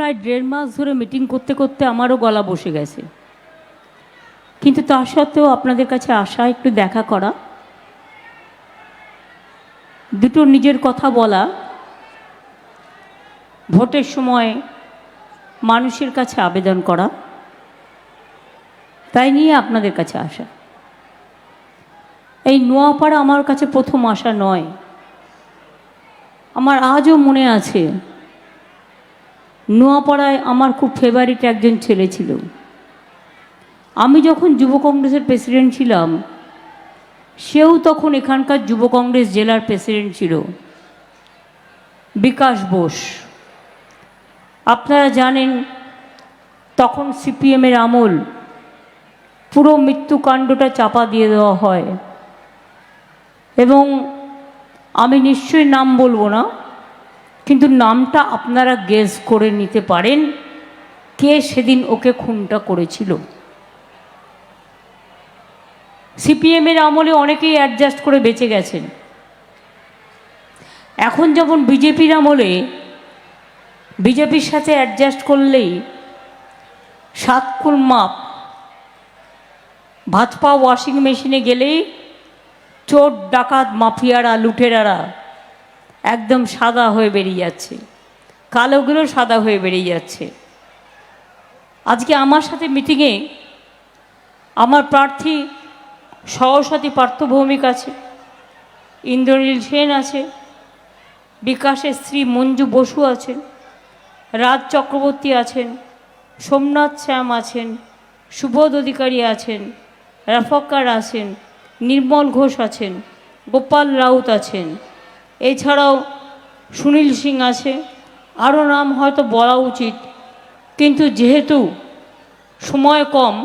প্রায় 1.5 মাস ধরে মিটিং করতে করতে আমারও গলা বসে গেছে, কিন্তু তা সত্ত্বেও আপনাদের কাছে আসা, একটু দেখা করা, দুটো নিজের কথা বলা, ভোটের সময় মানুষের কাছে আবেদন করা, তাই নিয়ে আপনাদের কাছে আসা। এই নোয়াপাড়া আমার কাছে প্রথম আসা নয়, আমার আজও মনে আছে নোয়াপাড়ায় আমার খুব ফেভারিট একজন ছেলে ছিল। আমি যখন যুব কংগ্রেসের প্রেসিডেন্ট ছিলাম, সেও তখন এখানকার যুব কংগ্রেস জেলার প্রেসিডেন্ট ছিল, বিকাশ বোস। আপনারা জানেন তখন সিপিএমের আমল, পুরো মৃত্যুকাণ্ডটা চাপা দিয়ে দেওয়া হয়, এবং আমি নিশ্চয়ই নাম বলবো না, কিন্তু নামটা আপনারা গেস করে নিতে পারেন কে সেদিন ওকে খুনটা করেছিল। সিপিএমের আমলে অনেকেই অ্যাডজাস্ট করে বেঁচে গেছেন। এখন যেমন বিজেপির আমলে বিজেপির সাথে অ্যাডজাস্ট করলেই 7 কুল মাপ, ভাত পাওয়া ওয়াশিং মেশিনে গেলেই চোর ডাকাত মাফিয়ারা লুটেরারা একদম সাদা হয়ে বেরিয়ে যাচ্ছে, কালোগুলো সাদা হয়ে বেরিয়ে যাচ্ছে। আজকে আমার সাথে মিটিংয়ে আমার প্রার্থী সহসাথী পার্থ ভৌমিক আছে, ইন্দ্রনীল সেন আছে, বিকাশের স্ত্রী মঞ্জু বসু আছেন, রাজ চক্রবর্তী আছেন, সোমনাথ শ্যাম আছেন, সুবোধ অধিকারী আছেন, রাফাক্কার আছেন, নির্মল ঘোষ আছেন, গোপাল রাউত আছেন, এছাড়াও সুনীল সিং আছে, আরও নাম হয়তো বলা উচিত, কিন্তু যেহেতু সময় কম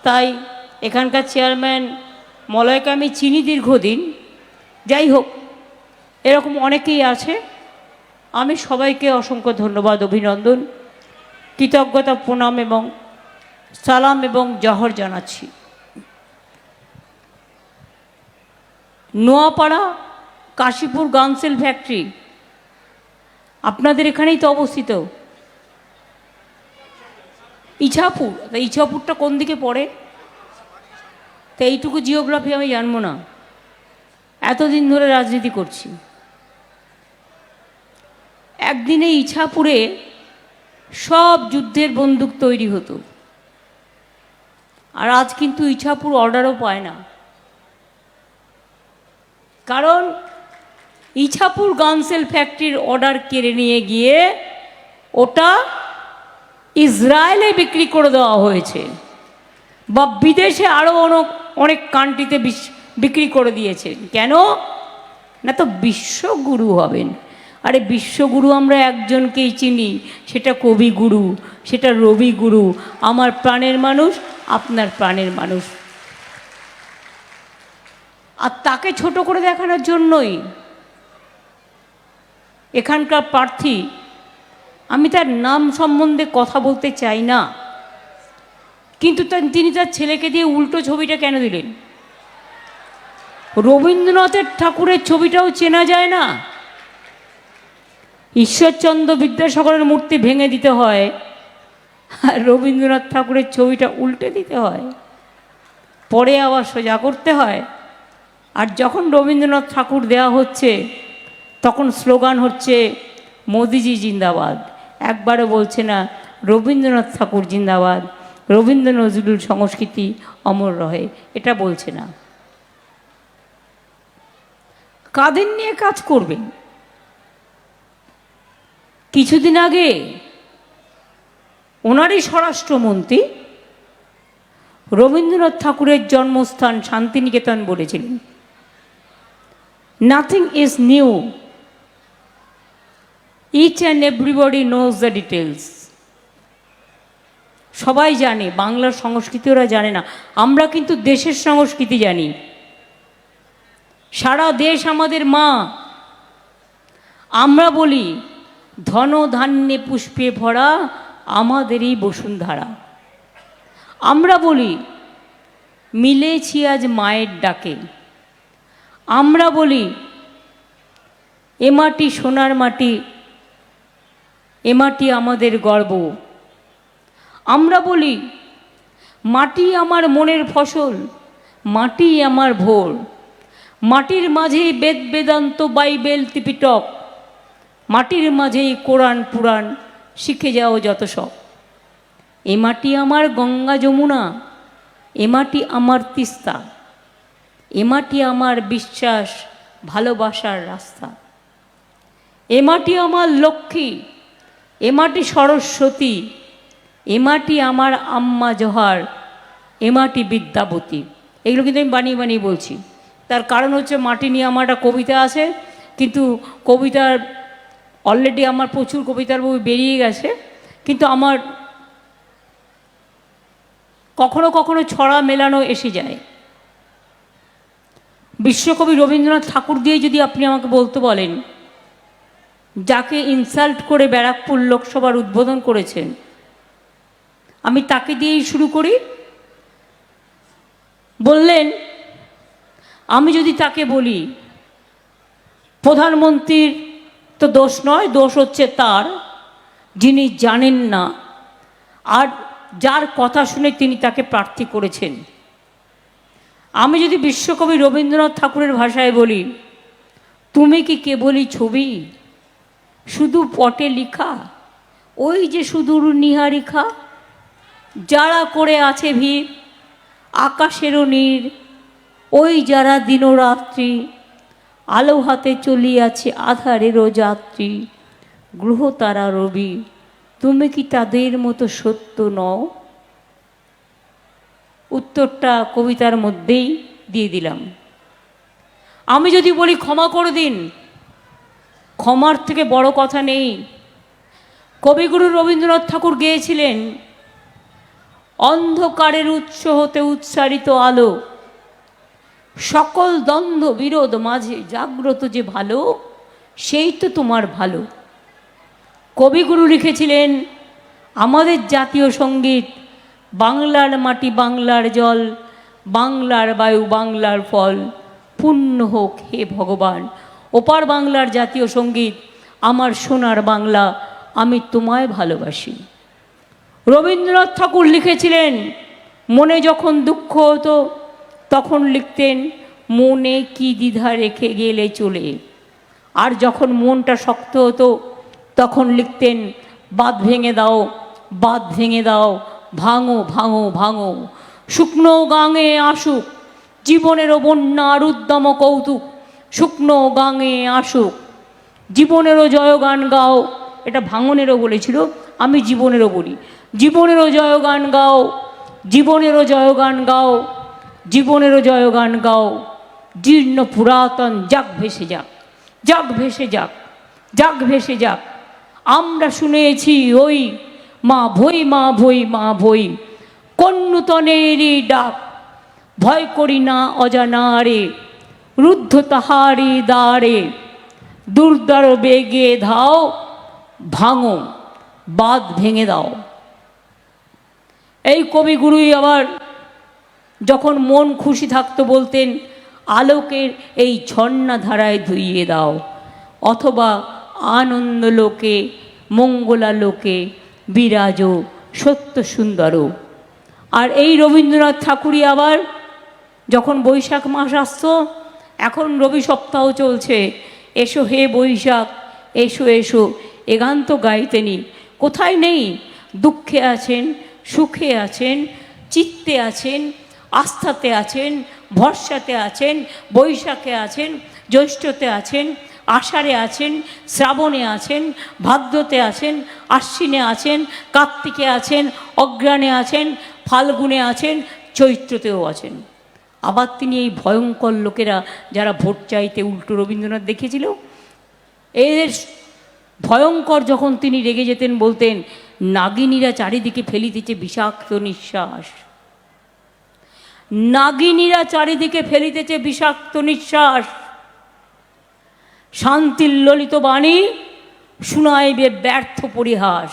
তাই এখানকার চেয়ারম্যান মলয়কে আমি চিনি দীর্ঘদিন। যাই হোক, এরকম অনেকেই আছে। আমি সবাইকে অসংখ্য ধন্যবাদ, অভিনন্দন, কৃতজ্ঞতা, প্রণাম এবং সালাম এবং জহর জানাচ্ছি। নোয়াপাড়া কাশীপুর গানসেল ফ্যাক্টরি আপনাদের এখানেই তো অবস্থিত। ইছাপুর, ইছাপুরটা কোন দিকে পড়ে? তো এইটুকু জিওগ্রাফি আমি জানবো না, এতদিন ধরে রাজনীতি করছি। একদিনে ইছাপুরে সব যুদ্ধের বন্দুক তৈরি হতো, আর আজ কিন্তু ইছাপুর অর্ডারও পায় না, কারণ ইছাপুর গানসেল ফ্যাক্টরির অর্ডার কেড়ে নিয়ে গিয়ে ওটা ইসরায়েলে বিক্রি করে দেওয়া হয়েছে, বা বিদেশে আরও অনেক কান্ট্রিতে বিক্রি করে দিয়েছে। কেন না? তো বিশ্বগুরু হবেন। আরে বিশ্বগুরু আমরা একজনকেই চিনি, সেটা কবিগুরু, সেটা রবিগুরু, আমার প্রাণের মানুষ, আপনার প্রাণের মানুষ। আর তাকে ছোট করে দেখানোর জন্যই এখানকার প্রার্থী, আমি তার নাম সম্বন্ধে কথা বলতে চাই না, কিন্তু তিনি তার ছেলেকে দিয়ে উল্টো ছবিটা কেন দিলেন? রবীন্দ্রনাথের ঠাকুরের ছবিটাও চেনা যায় না, ঈশ্বরচন্দ্র বিদ্যাসাগরের মূর্তি ভেঙে দিতে হয়, আর রবীন্দ্রনাথ ঠাকুরের ছবিটা উল্টে দিতে হয়, পরে আবার সোজা করতে হয়। আর যখন রবীন্দ্রনাথ ঠাকুর দেয়া হচ্ছে তখন স্লোগান হচ্ছে মোদিজি জিন্দাবাদ, একবারও বলছে না রবীন্দ্রনাথ ঠাকুর জিন্দাবাদ, রবীন্দ্র নজরুল সংস্কৃতি অমর রহে, এটা বলছে না। কাদের নিয়ে কাজ করবেন? কিছুদিন আগে ওনারই স্বরাষ্ট্রমন্ত্রী রবীন্দ্রনাথ ঠাকুরের জন্মস্থান শান্তিনিকেতন বলেছিলেন, nothing is new, each and everybody knows the details. সবাই জানে, বাংলার সংস্কৃতি ওরা জানে না, আমরা কিন্তু দেশের সংস্কৃতি জানি। সারা দেশ আমাদের মা। আমরা বলি ধন ধান্যে পুষ্পে ভরা আমাদেরই বসুন্ধরা। আমরা বলি মিলেছি আজ মায়ের ডাকে। আমরা বলি এ মাটি সোনার মাটি, এ মাটি আমাদের গর্ব। আমরা বলি মাটি আমার মনের ফসল, মাটি আমার ভোর, মাটির মাঝেই বেদ বেদান্ত বাইবেল ত্রিপিটক, মাটির মাঝেই কোরআন পুরাণ, শিখে যাও যত সব। এ মাটি আমার গঙ্গা যমুনা, এ মাটি আমার তিস্তা, এ মাটি আমার বিশ্বাস ভালোবাসার রাস্তা। এ মাটি আমার লক্ষ্মী, এ মাটি সরস্বতী, এ মাটি আমার আম্মা জোহার, এ মাটি বিদ্যাবতী। এগুলো কিন্তু আমি বানিয়ে বানিয়ে বলছি। তার কারণ হচ্ছে মাটি নিয়ে আমার একটা কবিতা আছে, কিন্তু কবিতার অলরেডি আমার প্রচুর কবিতার বই বেরিয়ে গেছে, কিন্তু আমার কখনো কখনো ছড়া মেলানো এসে যায়। বিশ্বকবি রবীন্দ্রনাথ ঠাকুর দিয়ে যদি আপনি আমাকে বলতে বলেন, যাকে ইনসাল্ট করে ব্যারাকপুর লোকসভার উদ্বোধন করেছেন, আমি তাকে দিয়েই শুরু করি। বললেন, আমি যদি তাকে বলি প্রধানমন্ত্রীর তো দোষ নয়, দোষ হচ্ছে তার, যিনি জানেন না আর যার কথা শুনে তিনি তাকে প্রার্থী করেছেন। আমি যদি বিশ্বকবি রবীন্দ্রনাথ ঠাকুরের ভাষায় বলি, তুমি কি কেবলই ছবি, শুধু পটে লিখা, ওই যে সুদূর নিহারিকা, যারা করে আছে ভিড় আকাশেরও নীড়, ওই যারা দিনরাত্রি আলো হাতে চলিয়াছে আধারেরও যাত্রী, গ্রহ তারা রবি, তুমি কি তাদের মতো সত্য নও? উত্তরটা কবিতার মধ্যেই দিয়ে দিলাম। আমি যদি বলি ক্ষমা করে দিন, ক্ষমার থেকে বড় কথা নেই। কবিগুরু রবীন্দ্রনাথ ঠাকুর গেয়েছিলেন, অন্ধকারের উৎস হতে উৎসারিত আলো, সকল দ্বন্দ্ব বিরোধ মাঝে জাগ্রত যে ভালো, সেই তো তোমার ভালো। কবিগুরু লিখেছিলেন আমাদের জাতীয় সঙ্গীত, বাংলার মাটি বাংলার জল, বাংলার বায়ু বাংলার ফল, পুণ্য হোক হে ভগবান। ওপার বাংলার জাতীয় সঙ্গীত, আমার সোনার বাংলা, আমি তোমায় ভালোবাসি। রবীন্দ্রনাথ ঠাকুর লিখেছিলেন, মনে যখন দুঃখ হতো তখন লিখতেন, মনে কি দ্বিধা রেখে গেলে চলে। আর যখন মনটা শক্ত হতো তখন লিখতেন, বাঁধ ভেঙে দাও, বাঁধ ভেঙে দাও, ভাঙো ভাঙো ভাঙো। শুকনো গাঙে আসুক জীবনেরও বন্যার উদ্যম কৌতুক, শুকনো গাঙে আসুক জীবনেরও জয়গান গাও। এটা ভাঙনেরও বলেছিল, আমি জীবনেরও বলি, জীবনেরও জয়গান গাও, জীবনেরও জয়গান গাও, জীবনেরও জয়গান গাও। জীর্ণ পুরাতন যাক ভেসে যাক, যাক ভেসে যাক, যাক ভেসে যাক। আমরা শুনেছি ওই মা ভই মা ভই মা ভই, কোন নূতনেরই ডাক, ভয় করি না অজানারে, রুদ্ধ তাহারি দ্বারে, দুর্দার বেগে ধাও, ভাঙো বাঁধ ভেঙে দাও। এই কবিগুরুই আবার যখন মন খুশি থাকতো বলতেন, আলোকের এই ঝর্ণা ধারায় ধুইয়ে দাও, অথবা আনন্দ লোকে মঙ্গলা লোকে বিরাজ সত্য সুন্দর। আর এই রবীন্দ্রনাথ ঠাকুরই আবার যখন বৈশাখ মাস আসতো, এখন রবি সপ্তাহ চলছে, এসো হে বৈশাখ এসো এসো, এ গান তো গাইতেনি, কোথায় নেই? দুঃখে আছেন, সুখে আছেন, চিত্তে আছেন, আস্থাতে আছেন, ভরসাতে আছেন, বৈশাখে আছেন, জ্যৈষ্ঠতে আছেন, আষাঢ়ে আছেন, শ্রাবণে আছেন, ভাদ্রতে আছেন, আশ্বিনে আছেন, কার্তিকে আছেন, অগ্রহায়ণে আছেন, ফাল্গুনে আছেন, চৈত্রতেও আছেন। আবার তিনি এই ভয়ঙ্কর লোকেরা যারা ভোট চাইতে উল্টো রবীন্দ্রনাথ দেখিয়েছিল, এদের ভয়ঙ্কর যখন তিনি রেগে যেতেন বলতেন, নাগিনীরা চারিদিকে ফেলিতেছে বিষাক্ত নিঃশ্বাস, নাগিনীরা চারিদিকে ফেলিতেছে বিষাক্ত নিঃশ্বাস, শান্তির ললিত বাণী শুনাইবে ব্যর্থ পরিহাস।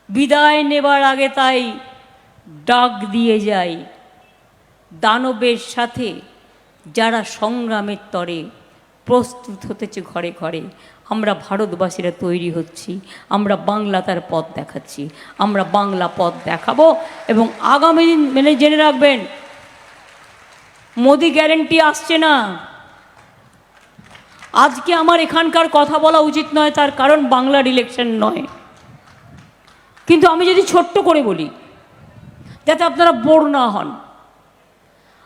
বিদায় নেবার আগে তাই ডাক দিয়ে যাই, দানবের সাথে যারা সংগ্রামের তরে প্রস্তুত হতেছে ঘরে ঘরে, আমরা ভারতবাসীরা তৈরি হচ্ছি, আমরা বাংলা তার পথ দেখাচ্ছি, আমরা বাংলা পথ দেখাবো। এবং আগামী দিন মেনে জেনে রাখবেন, মোদি গ্যারেন্টি আসছে না। আজকে আমার এখানকার কথা বলা উচিত নয়, তার কারণ বাংলার ইলেকশন নয়, কিন্তু আমি যদি ছোট্ট করে বলি যাতে আপনারা বোর না হন।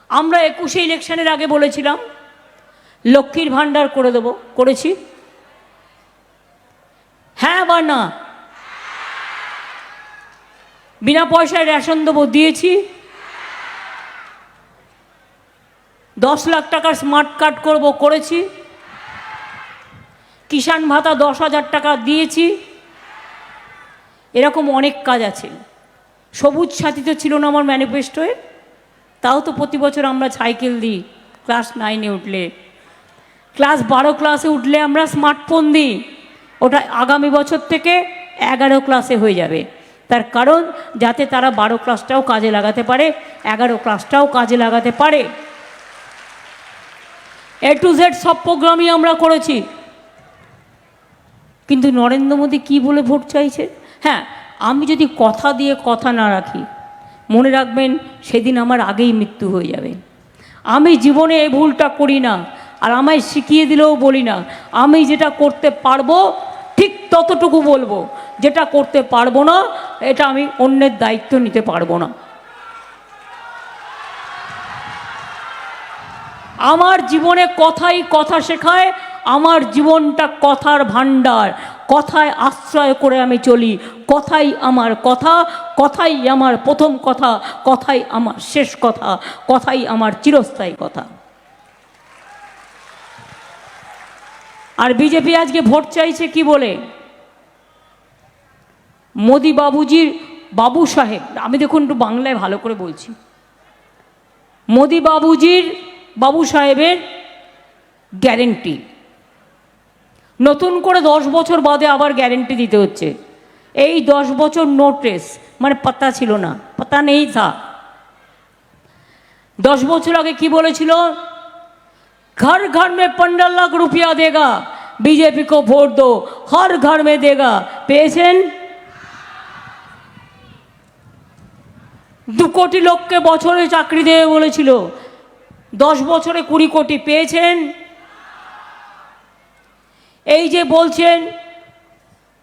আমরা 21শে ইলেকশনের আগে বলেছিলাম লক্ষ্মীর ভাণ্ডার করে দেব, করেছি? হ্যাঁ বা না? বিনা পয়সায় রেশন দেবো, দিয়েছি? 10 লাখ টাকার স্মার্ট কার্ড করব, করেছি? কিষাণ ভাতা 10,000 টাকা দিয়েছি? এরকম অনেক কাজ আছে। সবুজ সাথী তো ছিল না আমার ম্যানিফেস্টোয়, তাও তো প্রতি বছর আমরা সাইকেল দিই। ক্লাস 9-এ উঠলে, ক্লাস 12 ক্লাসে উঠলে আমরা স্মার্টফোন দিই। ওটা আগামী বছর থেকে 11 ক্লাসে হয়ে যাবে, তার কারণ যাতে তারা 12 ক্লাসটাও কাজে লাগাতে পারে, 11 ক্লাসটাও কাজে লাগাতে পারে। A to Z সব প্রোগ্রামই আমরা করেছি। কিন্তু নরেন্দ্র মোদী কী বলে ভোট চাইছে? হ্যাঁ, আমি যদি কথা দিয়ে কথা না রাখি, মনে রাখবেন সেদিন আমার আগেই মৃত্যু হয়ে যাবে। আমি জীবনে এই ভুলটা করি না, আর আমায় শিখিয়ে দিলেও বলি না। আমি যেটা করতে পারবো ঠিক ততটুকু বলবো, যেটা করতে পারবো না এটা আমি অন্যের দায়িত্ব নিতে পারবো না। আমার জীবনে কথাই কথা শেখায়, আমার জীবনটা কথার ভাণ্ডার। কথায় আশ্রয় করে আমি চলি, কথাই আমার কথা, কথাই আমার প্রথম কথা, কথাই আমার শেষ কথা, কথাই আমার চিরস্থায়ী কথা। আর বিজেপি আজকে ভোট চাইছে কি বলে? মোদি বাবুজির বাবু সাহেব, আমি দেখুন একটু বাংলায় ভালো করে বলছি, মোদি বাবুজির বাবু সাহেবের গ্যারেন্টি নতুন করে 10 বছর বাদে আবার গ্যারেন্টি দিতে হচ্ছে। এই 10 বছর নোটিস মানে পাতা ছিল না, পাতা নেই থা। 10 বছর আগে কি বলেছিল? घर घर में 15 लाख रुपया देगा, बीजेपी को वोट दो, हर घर में देगा। পেয়েছেন? 2 কোটি লোককে বছরে চাকরি দেবে বলেছিল, 10 বছরে 20 কোটি পেয়েছেন? এই যে বলছেন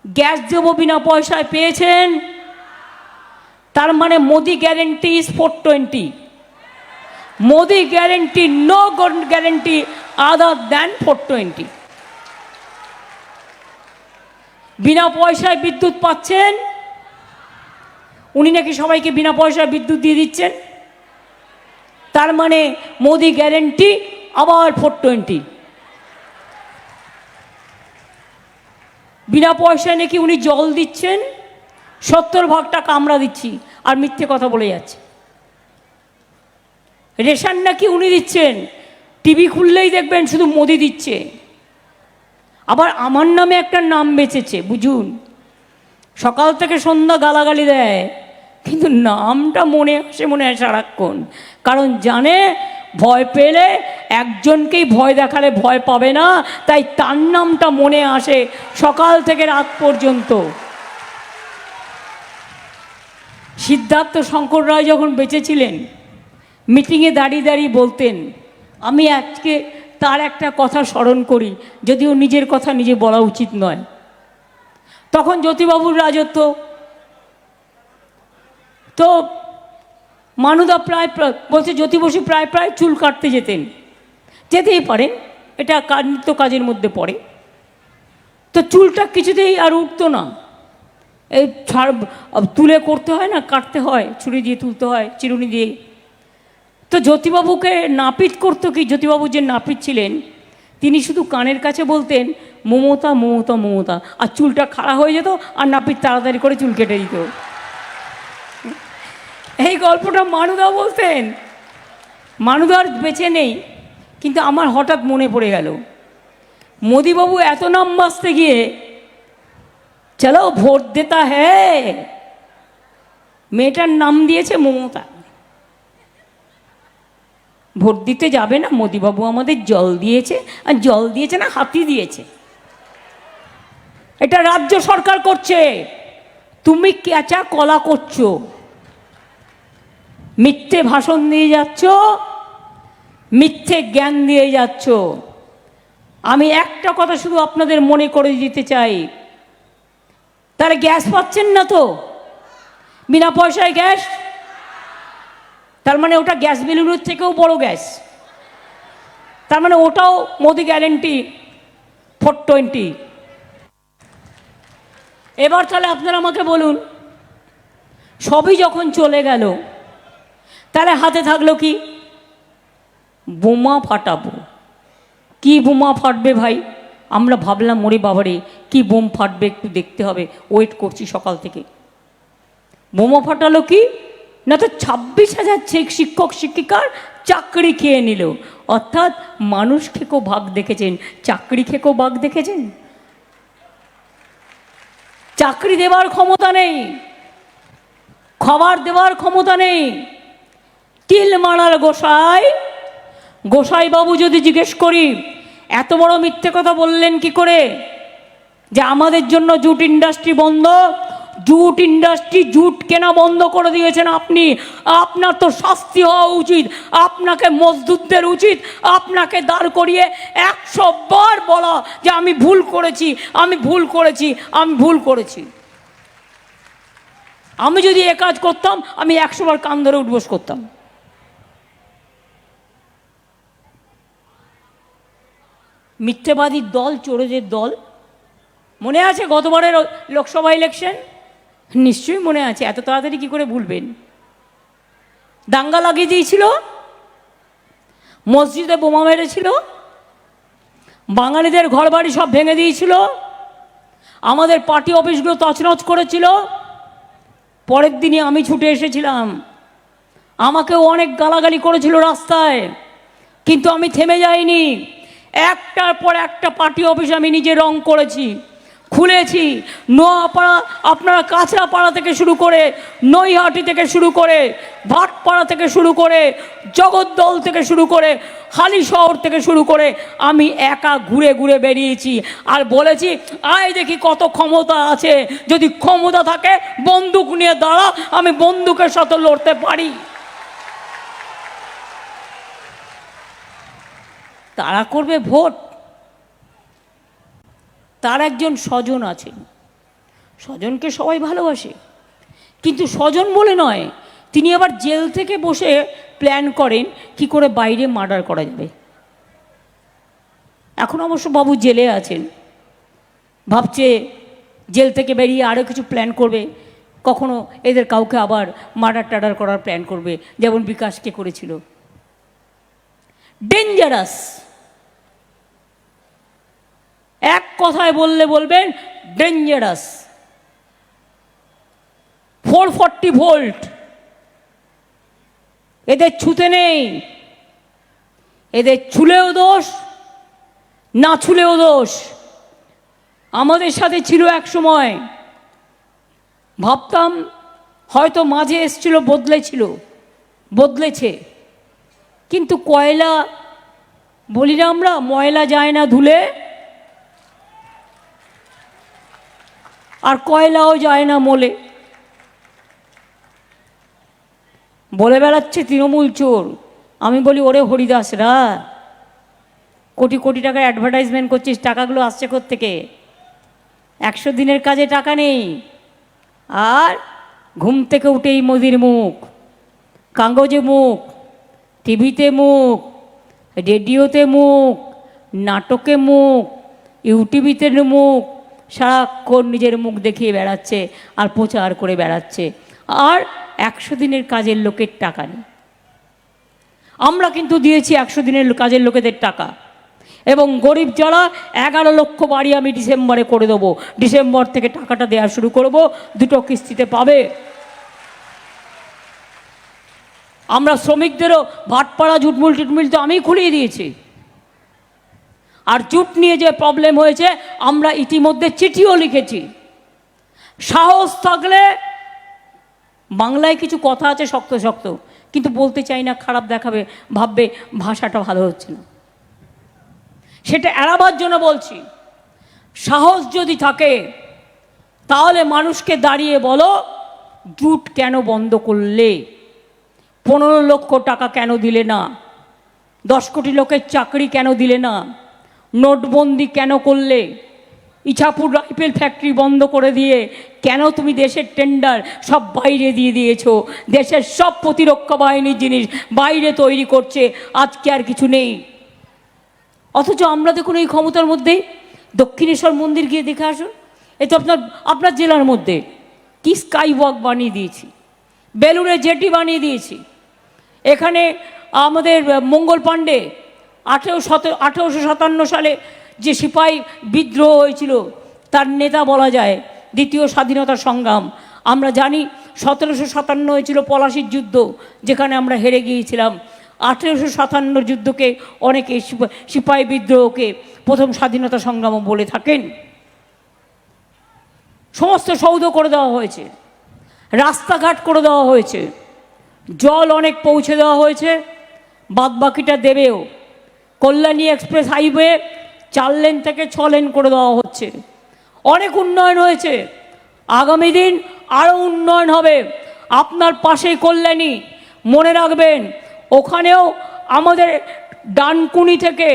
গ্যাস দেবো বিনা পয়সায়, পেয়েছেন? তার মানে Modi guarantee is 420। Modi guarantee, no guarantee other than 420। বিনা পয়সায় বিদ্যুৎ পাচ্ছেন, উনি নাকি সবাইকে বিনা পয়সায় বিদ্যুৎ দিয়ে দিচ্ছেন। তার মানে মোদি গ্যারেন্টি আবার 420। বিনা পয়সায় নাকি উনি জল দিচ্ছেন, 70 টাকা আমরা দিচ্ছি, আর মিথ্যে কথা বলে যাচ্ছে। রেশন নাকি উনি দিচ্ছেন, টিভি খুললেই দেখবেন শুধু মোদি দিচ্ছে। আবার আমার নামে একটা নাম বেঁচেছে, বুঝুন, সকাল থেকে সন্ধ্যা গালাগালি দেয়, কিন্তু নামটা মনে হয় সারাক্ষণ। কারণ জানে ভয় পেলে একজনকেই ভয় দেখালে ভয় পাবে না, তাই তার নামটা মনে আসে সকাল থেকে রাত পর্যন্ত। সিদ্ধার্থ শঙ্কর রায় যখন বেঁচে ছিলেন, মিটিংয়ে দাঁড়িয়ে দাঁড়িয়ে বলতেন, আমি আজকে তার একটা কথা স্মরণ করি, যদিও নিজের কথা নিজে বলা উচিত নয়। তখন জ্যোতিবাবুর রাজত্ব, তো মানুদা প্রায় বলছে জ্যোতি বসু প্রায় চুল কাটতে যেতেই পারেন, এটা নিত্য কাজের মধ্যে পড়ে। তো চুলটা কিছুতেই আর উঠতো না, এই তুলে করতে হয় না, কাটতে হয়, ছুরি দিয়ে তুলতে হয়, চিরুনি দিয়ে। তো জ্যোতিবাবুকে নাপিত করতো কি, জ্যোতিবাবু যে নাপিত ছিলেন তিনি শুধু কানের কাছে বলতেন মমতা মমতা মমতা, আর চুলটা খাড়া হয়ে যেত, আর নাপিত তাড়াতাড়ি করে চুল কেটে দিত। এই গল্পটা মানুদা বলতেন। মানুদার বেঁচে নেই, কিন্তু আমার হঠাৎ মনে পড়ে গেল, মোদিবাবু এত নাম বাঁচতে গিয়ে চলো ভোট দেতা হ্যায়, মেয়েটার নাম দিয়েছে মমতা। ভোট দিতে যাবে না, মোদিবাবু আমাদের জল দিয়েছে, আর জল দিয়েছে না হাতি দিয়েছে। এটা রাজ্য সরকার করছে। তুমি কেঁচা কলা করছো, মিথ্যে ভাষণ দিয়ে যাচ্ছ, মিথ্যে জ্ঞান দিয়ে যাচ্ছ। আমি একটা কথা শুধু আপনাদের মনে করে দিতে চাই, তাহলে গ্যাস পাচ্ছেন না তো? বিনা পয়সায় গ্যাস, তার মানে ওটা গ্যাস বেলুনের থেকেও বড় গ্যাস। তার মানে ওটাও মোদি গ্যারেন্টি 420। এবার তাহলে আপনারা আমাকে বলুন, সবই যখন চলে গেল, তাহলে হাতে থাকলো কি? বোমা ফাটাবো। কি বোমা ফাটবে ভাই? আমরা ভাবলাম ওরে বাবারে কি বোম ফাটবে, একটু দেখতে হবে, ওয়েট করছি সকাল থেকে। বোমা ফাটালো কি না, তো 26,000 শিক্ষক শিক্ষিকার চাকরি খেয়ে নিল। অর্থাৎ মানুষ খেকেও ভাগ দেখেছেন, চাকরি খেকেও ভাগ দেখেছেন। চাকরি দেওয়ার ক্ষমতা নেই, খাবার দেওয়ার ক্ষমতা নেই। তিল মারার গোসাই বাবু যদি জিজ্ঞেস করি এত বড় মিথ্যে কথা বললেন কি করে যে আমাদের জন্য জুট ইন্ডাস্ট্রি বন্ধ? জুট ইন্ডাস্ট্রি, জুট কেনা বন্ধ করে দিয়েছেন আপনি। আপনার তো শাস্তি হওয়া উচিত, আপনাকে মজদুরদের উচিত আপনাকে দাঁড় করিয়ে 100 বার বলা যে আমি ভুল করেছি, আমি ভুল করেছি, আমি ভুল করেছি। আমি যদি এ কাজ করতাম আমি 100 বার কান ধরে উঠবোস করতাম। মিথ্যেবাদীর দল, চোরদের দল। মনে আছে গতবারের লোকসভা ইলেকশন? নিশ্চয়ই মনে আছে, এত তাড়াতাড়ি কি করে ভুলবেন? দাঙ্গা লাগিয়ে দিয়েছিল, মসজিদে বোমা মেরেছিল, বাঙালিদের ঘরবাড়ি সব ভেঙে দিয়েছিল, আমাদের পার্টি অফিসগুলো তছনছ করেছিল। পরের দিনই আমি ছুটে এসেছিলাম, আমাকেও অনেক গালাগালি করেছিল রাস্তায়, কিন্তু আমি থেমে যাইনি। একটার পর একটা পার্টি অফিস আমি নিজে রং করেছি, খুলেছি। নোয়াপাড়া, আপনারা কাঁচরাপাড়া থেকে শুরু করে, নৈহাটি থেকে শুরু করে, ভাটপাড়া থেকে শুরু করে, জগদ্দল থেকে শুরু করে, হালিশহর থেকে শুরু করে আমি একা ঘুরে ঘুরে বেরিয়েছি আর বলেছি আয় দেখি কত ক্ষমতা আছে, যদি ক্ষমতা থাকে বন্দুক নিয়ে দাঁড়া, আমি বন্দুকের সাথে লড়তে পারি। তারা করবে ভোট, তার একজন স্বজন আছেন, স্বজনকে সবাই ভালোবাসে, কিন্তু স্বজন বলে নয়, তিনি আবার জেল থেকে বসে প্ল্যান করেন কি করে বাইরে মার্ডার করা যাবে। এখন অবশ্য বাবু জেলে আছেন, ভাবছে জেল থেকে বেরিয়ে আরও কিছু প্ল্যান করবে, কখনো এদের কাউকে আবার মার্ডার টার্ডার করার প্ল্যান করবে, যেমন বিকাশকে করেছিল। ডেঞ্জারাস, এক কথায় বললে বলবেন ডেঞ্জারাস। 440 ভোল্ট, এদের ছুতে নেই, এদের ছুলেও দোষ, না ছুলেও দোষ। আমাদের সাথে ছিল এক সময়, ভাবতাম হয়তো মাঝে এসছিল, বদলেছে, কিন্তু কয়লা বলি না আমরা, ময়লা যায় না ধুলে, আর কয়লাও যায় না মোলে। বলে বেড়াচ্ছে তৃণমূল চোর। আমি বলি ওরে হরিদাসরা, কোটি কোটি টাকার অ্যাডভার্টাইজমেন্ট করছিস, টাকাগুলো আসছে কোত্থেকে? 100 দিনের কাজে টাকা নেই, আর ঘুম থেকে উঠেই মোদির মুখ, কাগজে মুখ, টিভিতে মুখ, রেডিওতে মুখ, নাটকে মুখ, ইউটিউবিতে মুখ, সারাক্ষণ নিজের মুখ দেখিয়ে বেড়াচ্ছে আর প্রচার করে বেড়াচ্ছে। আর 100 দিনের কাজের লোকের টাকা নেই। আমরা কিন্তু দিয়েছি 100 দিনের কাজের লোকেদের টাকা, এবং গরিব যারা 11 লক্ষ বাড়ি আমি ডিসেম্বরে করে দেবো। ডিসেম্বর থেকে টাকাটা দেওয়া শুরু করব, 2টো কিস্তিতে পাবে। আমরা শ্রমিকদেরও ভাটপাড়া জুটমিল টিটমিল তো আমি খুলিয়ে দিয়েছি। আর জুট নিয়ে যে প্রবলেম হয়েছে, আমরা ইতিমধ্যে চিঠিও লিখেছি। সাহস থাকলে, বাংলায় কিছু কথা আছে শক্ত শক্ত, কিন্তু বলতে চাই না, খারাপ দেখাবে, ভাববে ভাষাটা ভালো হচ্ছে না, সেটা এড়াবার জন্য বলছি। সাহস যদি থাকে তাহলে মানুষকে দাঁড়িয়ে বলো, জুট কেন বন্ধ করলে? 15 লক্ষ টাকা কেন দিলে না? 10 কোটি লোকের চাকরি কেন দিলে না? নোটবন্দি কেন করলে? ইছাপুর রাইফেল ফ্যাক্টরি বন্ধ করে দিয়ে কেন তুমি দেশের টেন্ডার সব বাইরে দিয়ে দিয়েছো? দেশের সব প্রতিরক্ষা বাহিনীর জিনিস বাইরে তৈরি করছে, আজকে আর কিছু নেই। অথচ আমরা দেখুন এই ক্ষমতার মধ্যে দক্ষিণেশ্বর মন্দির গিয়ে দেখে আসুন, এ তো আপনার জেলার মধ্যে কি স্কাই ওয়াক বানিয়ে দিয়েছি, বেলুড়ে জেটি বানিয়ে দিয়েছি। এখানে আমাদের মঙ্গল পাণ্ডে 1857 সালে যে সিপাহী বিদ্রোহ হয়েছিল তার নেতা বলা যায়, দ্বিতীয় স্বাধীনতা সংগ্রাম। আমরা জানি 1757 হয়েছিল পলাশির যুদ্ধ, যেখানে আমরা হেরে গিয়েছিলাম। 1857 যুদ্ধকে অনেকে সিপাহী বিদ্রোহকে প্রথম স্বাধীনতা সংগ্রামও বলে থাকেন। সমস্ত সৌধ করে দেওয়া হয়েছে, রাস্তাঘাট করে দেওয়া হয়েছে, জল অনেক পৌঁছে দেওয়া হয়েছে, বাদবাকিটা দেবেও। কল্যাণী এক্সপ্রেস হাইওয়ে 4 লেন থেকে 6 লেন করে দেওয়া হচ্ছে। অনেক উন্নয়ন হয়েছে, আগামী দিন আরও উন্নয়ন হবে। আপনার পাশেই কল্যাণী, মনে রাখবেন ওখানেও আমাদের ডানকুনি থেকে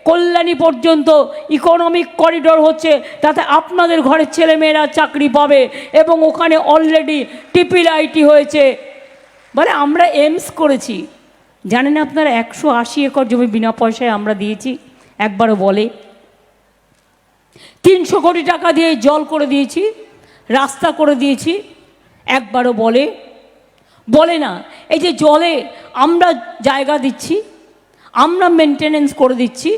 কল্যাণী পর্যন্ত ইকোনমিক করিডোর হচ্ছে, তাতে আপনাদের ঘরের ছেলেমেয়েরা চাকরি পাবে। এবং ওখানে অলরেডি ট্রিপল আইটি হয়েছে, মানে আমরা এইমস করেছি। জানেন আপনারা 180 একর জমি বিনা পয়সায় আমরা দিয়েছি, একবারও বলে। 300 কোটি টাকা দিয়ে জল করে দিয়েছি, রাস্তা করে দিয়েছি, একবারও বলে না। এই যে জলে আমরা জায়গা দিচ্ছি, আমরা মেনটেনেন্স করে দিচ্ছি,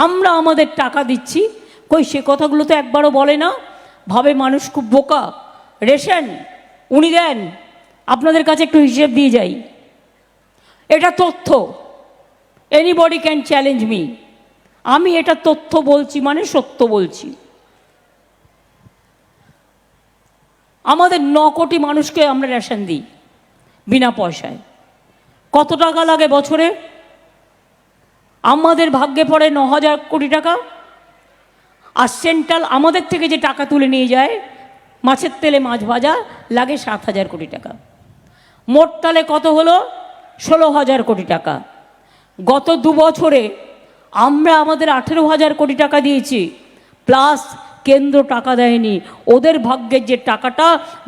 আমরা আমাদের টাকা দিচ্ছি, কই সে কথাগুলো তো একবারও বলে না। ভাবে মানুষ খুব বোকা। রেশন উনি দেন, আপনাদের কাছে একটু হিসেব দিয়ে যাই, এটা তথ্য, এনিবডি ক্যান চ্যালেঞ্জ মি। আমি এটা তথ্য বলছি মানে সত্য বলছি। আমাদের 9 কোটি মানুষকে আমরা রেশন দিই বিনা পয়সায়। কত টাকা লাগে বছরে? আমাদের ভাগ্যে পড়ে 9,000 কোটি টাকা। আর সেন্ট্রাল আমাদের থেকে যে টাকা তুলে নিয়ে যায়, মাছের তেলে মাছ ভাজা, লাগে 7,000 কোটি টাকা। মোট তালে কত হলো? 16,000 কোটি টাকা। গত 2 বছরে আমরা আমাদের 18,000 কোটি টাকা দিয়েছি, প্লাস কেন্দ্র টাকা দেয়নি। ওদের ভাগ্যের যে টাকাটা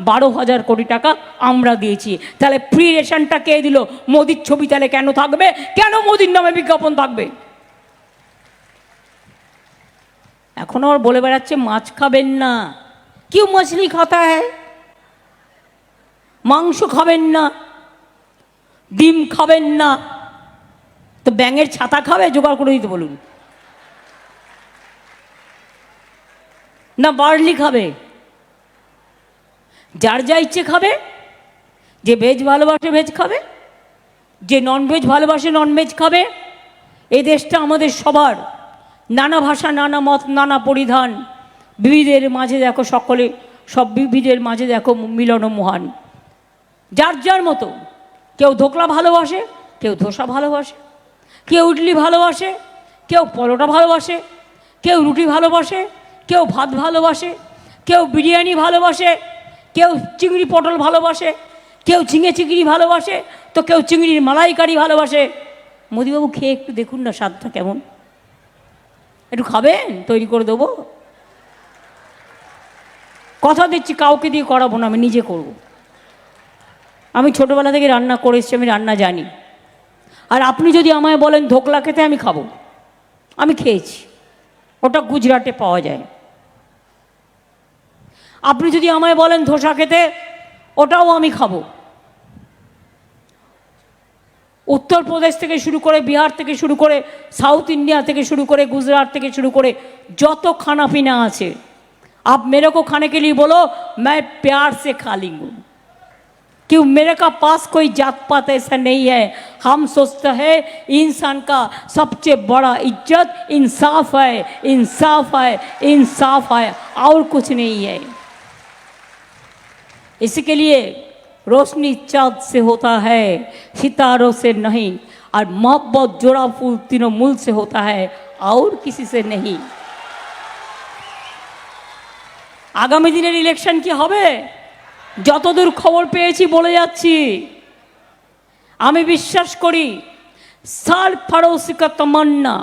12,000 কোটি টাকা আমরা দিয়েছি। তাহলে ফ্রি রেশনটা কে দিল? মোদির ছবি তাহলে কেন থাকবে? কেন মোদির নামে বিজ্ঞাপন থাকবে? এখন আর বলে বেড়াচ্ছে মাছ খাবেন না, কিউ মাছলি খাতা হ্যায়, মাংস খাবেন না, ডিম খাবেন না, তো ব্যাঙের ছাতা খাবে? জোগাড় করে দিতে বলুন না, বার্লি খাবে, যার যা ইচ্ছে খাবে। যে ভেজ ভালোবাসে ভেজ খাবে, যে ননভেজ ভালোবাসে ননভেজ খাবে। এই দেশটা আমাদের সবার, নানা ভাষা, নানা মত, নানা পরিধান, বিবিধের মাঝে দেখো সকলে, সব বিবিধের মাঝে দেখো মিলন মহান। যার যার মতো, কেউ ধোকলা ভালোবাসে, কেউ ধোসা ভালোবাসে, কেউ ইডলি ভালোবাসে, কেউ পরোটা ভালোবাসে, কেউ রুটি ভালোবাসে, কেউ ভাত ভালোবাসে, কেউ বিরিয়ানি ভালোবাসে, কেউ চিংড়ি পটল ভালোবাসে, কেউ ঝিঙে চিংড়ি ভালোবাসে, তো কেউ চিংড়ির মালাইকারি ভালোবাসে। মোদিবাবু খেয়ে একটু দেখুন না স্বাদটা কেমন, একটু খাবেন, তৈরি করে দেবো। কথা দিচ্ছি কাউকে দিয়ে করাবো না, আমি নিজে করব। আমি ছোটোবেলা থেকে রান্না করে এসেছি, আমি রান্না জানি। আর আপনি যদি আমায় বলেন ধোকলা খেতে, আমি খাবো, আমি খেয়েছি, ওটা গুজরাটে পাওয়া যায়। আপনি যদি আমায় বলেন ধোসা খেতে, ওটাও আমি খাবো। উত্তরপ্রদেশ থেকে শুরু করে, বিহার থেকে শুরু করে, সাউথ ইন্ডিয়া থেকে শুরু করে, गुजरात থেকে শুরু করে যত खाना पीना আছে, आप मेरे को खाने के लिए बोलो, मैं प्यार से खा लूँगा। क्यों? मेरे का पास कोई जात पात ऐसा नहीं है। हम सोचते हैं इंसान का सबसे बड़ा इज्जत इंसाफ है, इंसाफ है, इंसाफ है, और कुछ नहीं है। इसके लिए रोशनी चाँद से होता है, सितारों से नहीं, और मोहब्बत जोड़ा फूल तीनों मूल से होता है, और किसी से नहीं। আগামী দিনের ইলেকশন কি হবে? যতদূর খবর পেয়েছি বলে যাচ্ছি, আমি বিশ্বাস করি साल पड़ोसी का तमन्ना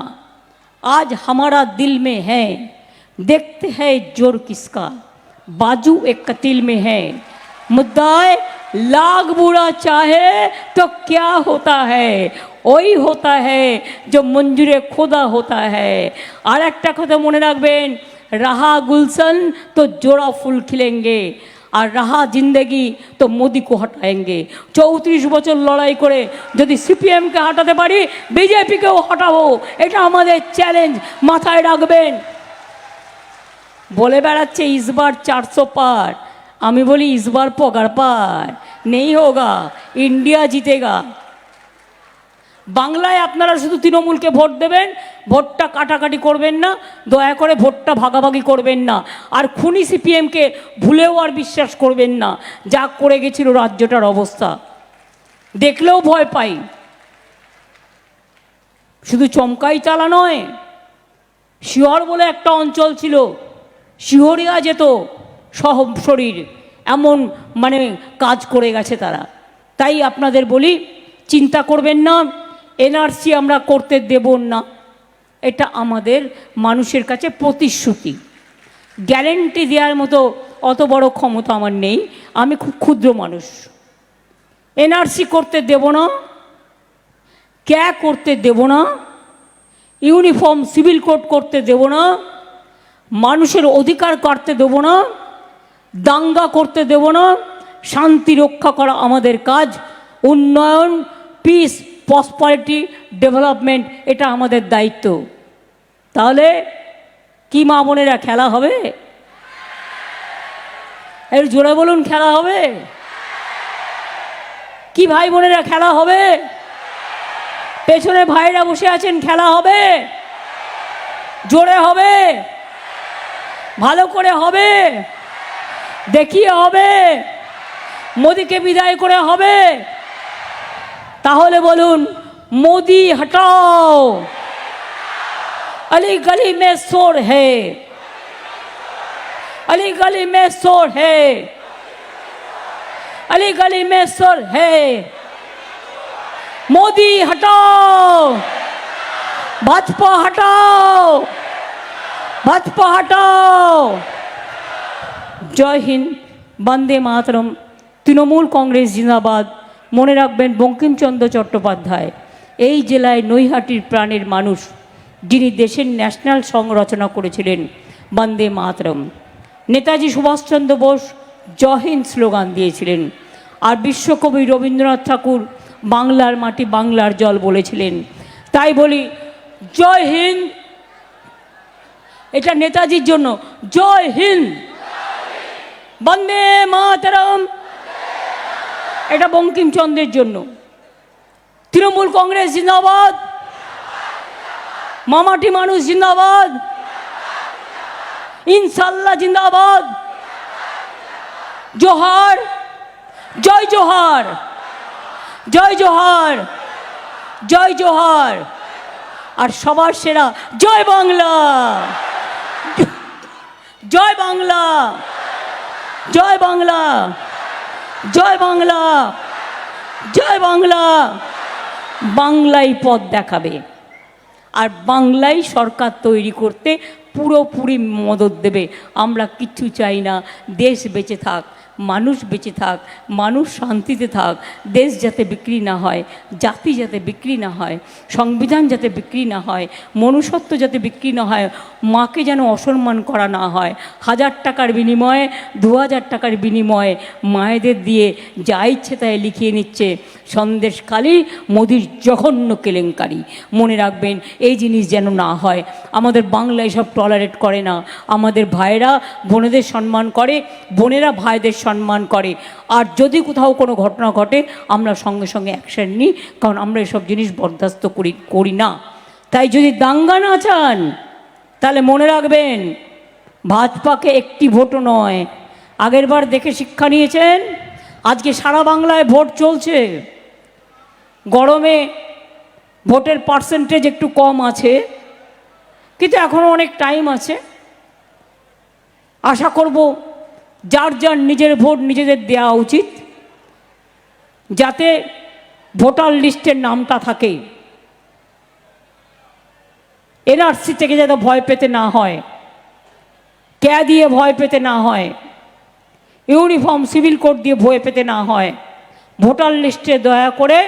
आज हमारा दिल में है, देखते हैं जोर किसका, बाजू एक कतील में है, मुद्दाए लाख बुरा चाहे तो क्या होता है, वही होता है जो मंजूरे खुदा होता है। और एक कथा मने राखबेन, रहा गुलशन तो जोड़ा फूल खिलेंगे, আর রাহা জিন্দেগি তো মোদিকে হটাएंगे। 34 বছর লড়াই করে যদি সিপিএমকে হটাতে পারি, বিজেপিকেও হটাবো, এটা আমাদের চ্যালেঞ্জ, মাথায় রাখবেন। বলে বেড়াচ্ছে ইসবার 400 পার, আমি বলি ইসবার পগার পার নেই হোগা, ইন্ডিয়া জিতেগা। বাংলায় আপনারা শুধু তৃণমূলকে ভোট দেবেন, ভোটটা কাটাকাটি করবেন না, দয়া করে ভোটটা ভাগাভাগি করবেন না। আর খুনি সিপিএমকে ভুলেও আর বিশ্বাস করবেন না, যা করে গেছিল রাজ্যটার অবস্থা দেখলেও ভয় পাই। শুধু চমকাই চালা নয়, শিহর বলে একটা অঞ্চল ছিল, শিহরিয়া যেত সহ শরীর, এমন মানে কাজ করে গেছে তারা। তাই আপনাদের বলি, চিন্তা করবেন না, এনআরসি আমরা করতে দেব না, এটা আমাদের মানুষের কাছে প্রতিশ্রুতি। গ্যারেন্টি দেওয়ার মতো অত বড় ক্ষমতা আমার নেই, আমি খুব ক্ষুদ্র মানুষ। এনআরসি করতে দেব না, ক্যা করতে দেব না, ইউনিফর্ম সিভিল কোড করতে দেব না, মানুষের অধিকার কাটতে দেব না, দাঙ্গা করতে দেব না। শান্তি রক্ষা করা আমাদের কাজ, উন্নয়ন, পিস, প্রসপারিটি, ডেভেলপমেন্ট, এটা আমাদের দায়িত্ব। তাহলে কি মা বোনেরা খেলা হবে? এর জোরে বলুন, খেলা হবে? কি ভাই বোনেরা খেলা হবে? পেছনে ভাইরা বসে আছেন, খেলা হবে? জোরে হবে, ভালো করে হবে, দেখিয়ে হবে, মোদিকে বিদায় করে হবে। তাহলে বলুন, মোদি হটাও, अली गली में शोर है, अली गली में शोर है, अली गली में शोर है, मोदी हटाओ, भाजपा हटाओ, भाजपा हटाओ। जय हिंद, वंदे मातरम, तृणमूल कांग्रेस जिंदाबाद। মনে রাখবেন, বঙ্কিমচন্দ্র চট্টোপাধ্যায় এই জেলায় নৈহাটির প্রাণের মানুষ, যিনি দেশের ন্যাশনাল সং রচনা করেছিলেন, বন্দে মাতরম। নেতাজি সুভাষচন্দ্র বোস জয় হিন্দ স্লোগান দিয়েছিলেন। আর বিশ্বকবি রবীন্দ্রনাথ ঠাকুর বাংলার মাটি বাংলার জল বলেছিলেন। তাই বলি, জয় হিন্দ, এটা নেতাজির জন্য, জয় হিন্দ, বন্দে মাতরম, এটা বঙ্কিমচন্দ্রের জন্য। তৃণমূল কংগ্রেস জিন্দাবাদ, মামাটি মানুষ জিন্দাবাদ, ইনশাল্লাহ জিন্দাবাদ, জোহার, জয় জোহার, জয় জোহার, জয় জোহার। আর সবার সেরা, জয় বাংলা, জয় বাংলা, জয় বাংলা, জয় বাংলা, জয় বাংলা। বাংলাই পথ দেখাবে, আর বাংলাই সরকার তৈরি করতে পুরোপুরি মদত দেবে। আমরা কিচ্ছু চাই না, দেশ বেঁচে থাক, মানুষ বেঁচে থাক, মানুষ শান্তিতে থাক, দেশ যাতে বিক্রি না হয়, জাতি যাতে বিক্রি না হয়, সংবিধান যাতে বিক্রি না হয়, মনুষ্যত্ব যাতে বিক্রি না হয়, মাকে যেন অসম্মান করা না হয়। 1000 টাকার বিনিময়ে, 2000 টাকার বিনিময়ে মায়েদের দিয়ে যা ইচ্ছে তাই লিখিয়ে নিচ্ছে সন্দেশখালী মোদির জঘন্য কেলেঙ্কারি। মনে রাখবেন, এই জিনিস যেন না হয়। আমাদের বাংলায় সব টলারেট করে না, আমাদের ভাইয়েরা বোনেদের সম্মান করে, বোনেরা ভাইদের সম্মান করে। আর যদি কোথাও কোনো ঘটনা ঘটে, আমরা সঙ্গে সঙ্গে অ্যাকশন নিই, কারণ আমরা এসব জিনিস বরদাস্ত করি না। তাই যদি দাঙ্গা না চান, তাহলে মনে রাখবেন, ভাজপাকে একটি ভোটও নয়। আগের বার দেখে শিক্ষা নিয়েছেন, আজকে সারা বাংলায় ভোট চলছে। গরমে ভোটের পার্সেন্টেজ একটু কম আছে, কিন্তু এখনও অনেক টাইম আছে। আশা করব যার যার নিজের ভোট নিজেদের দেওয়া উচিত, যাতে ভোটার লিস্টের নামটা থাকে। এনআরসি থেকে যাতে ভয় পেতে না হয়, ক্যা দিয়ে ভয় পেতে না হয়, ইউনিফর্ম সিভিল কোড দিয়ে ভয় পেতে না হয়। ভোটার লিস্টে দয়া করে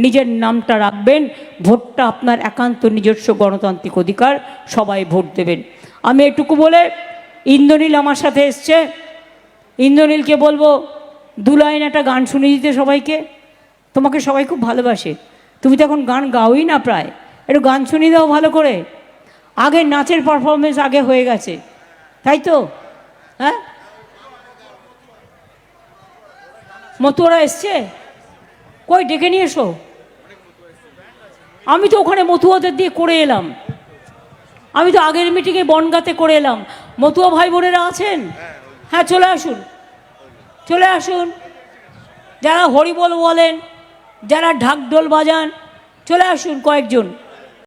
নিজের নামটা রাখবেন। ভোটটা আপনার একান্ত নিজস্ব গণতান্ত্রিক অধিকার, সবাই ভোট দেবেন। আমি এটুকু বলে, ইন্দ্রনীল আমার সাথে এসছে, ইন্দ্রনীলকে বলবো 2 লাইন একটা গান শুনে দিতে সবাইকে। তোমাকে সবাই খুব ভালোবাসে, তুমি তো এখন গান গাওই না প্রায়, একটু গান শুনিয়ে দাও ভালো করে। আগে নাচের পারফরমেন্স আগে হয়ে গেছে, তাই তো? হ্যাঁ, মতুয়ারা এসছে, কই ডেকে নিয়ে এসো। আমি তো ওখানে মতুয়াদের দিয়ে করে এলাম, আমি তো আগের মিটিংয়ে বনগাঁতে করে এলাম। মতুয়া ভাই বোনেরা আছেন? হ্যাঁ, চলে আসুন, চলে আসুন। যারা হরিবোল বলেন, যারা ঢাকঢোল বাজান, চলে আসুন কয়েকজন।